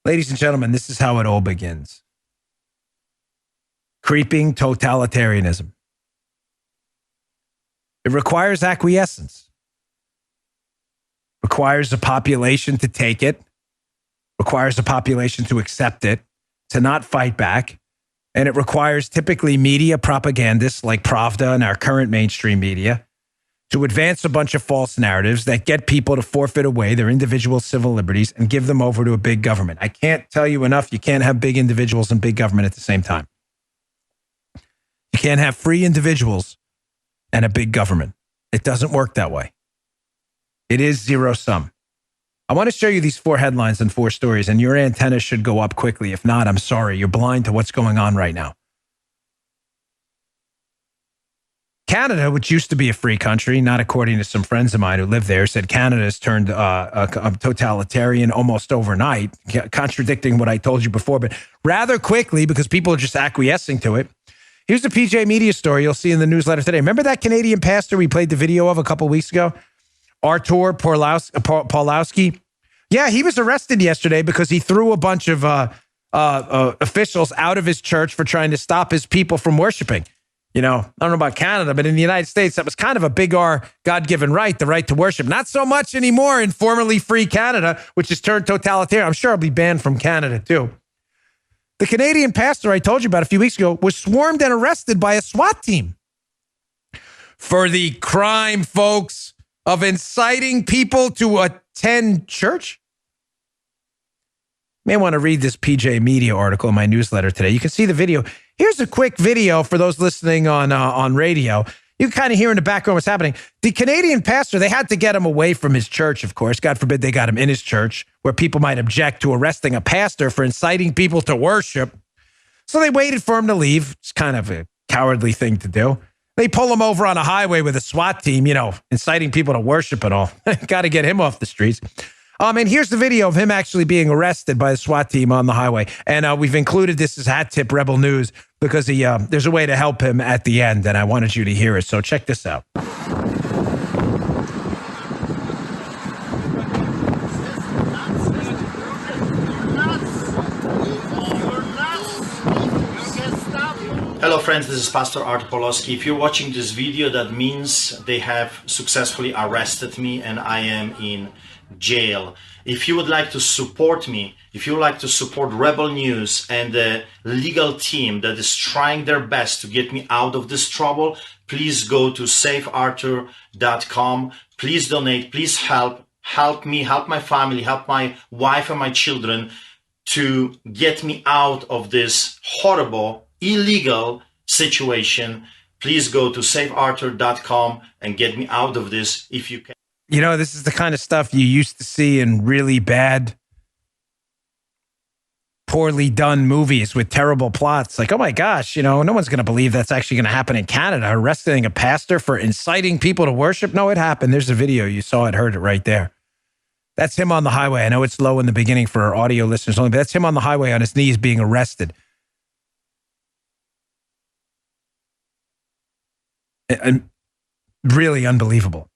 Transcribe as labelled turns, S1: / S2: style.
S1: Ladies and gentlemen, this is how it all begins. Creeping totalitarianism. It requires acquiescence. Requires a population to take it. Requires a population to accept it, to not fight back. And it requires typically media propagandists like Pravda and our current mainstream media to advance a bunch of false narratives that get people to forfeit away their individual civil liberties and give them over to a big government. I can't tell you enough, you can't have big individuals and big government at the same time. You can't have free individuals and a big government. It doesn't work that way. It is zero sum. I want to show you these 4 headlines and 4 stories, and your antennas should go up quickly. If not, I'm sorry. You're blind to what's going on right now. Canada, which used to be a free country, not according to some friends of mine who live there, said Canada has turned totalitarian almost overnight, contradicting what I told you before, but rather quickly because people are just acquiescing to it. Here's the PJ Media story you'll see in the newsletter today. Remember that Canadian pastor we played the video of a couple weeks ago? Artur Pawlowski? Yeah, he was arrested yesterday because he threw a bunch of officials out of his church for trying to stop his people from worshiping. You know, I don't know about Canada, but in the United States, that was kind of a big R God-given right, the right to worship. Not so much anymore in formerly free Canada, which has turned totalitarian. I'm sure I'll be banned from Canada, too. The Canadian pastor I told you about a few weeks ago was swarmed and arrested by a SWAT team for the crime, folks, of inciting people to attend church. You may want to read this PJ Media article in my newsletter today. You can see the video. Here's a quick video for those listening on radio. You can kind of hear in the background what's happening. The Canadian pastor, they had to get him away from his church, of course. God forbid they got him in his church, where people might object to arresting a pastor for inciting people to worship. So they waited for him to leave. It's kind of a cowardly thing to do. They pull him over on a highway with a SWAT team, inciting people to worship and all. Got to get him off the streets. And here's the video of him actually being arrested by a SWAT team on the highway. And we've included this as hat tip Rebel News because there's a way to help him at the end, and I wanted you to hear it. So check this out.
S2: Hello friends, this is Pastor Artur Pawlowski. If you're watching this video, that means they have successfully arrested me and I am in jail. If you would like to support me, if you would like to support Rebel News and the legal team that is trying their best to get me out of this trouble, please go to saveartur.com. Please donate, please help me, help my family, help my wife and my children to get me out of this horrible, illegal situation. Please go to saveartur.com and get me out of this if you can.
S1: This is the kind of stuff you used to see in really bad, poorly done movies with terrible plots. Like, oh my gosh, no one's going to believe that's actually going to happen in Canada. Arresting a pastor for inciting people to worship. No, it happened. There's a video. You saw it, heard it right there. That's him on the highway. I know it's low in the beginning for our audio listeners only, but that's him on the highway on his knees being arrested. And really unbelievable.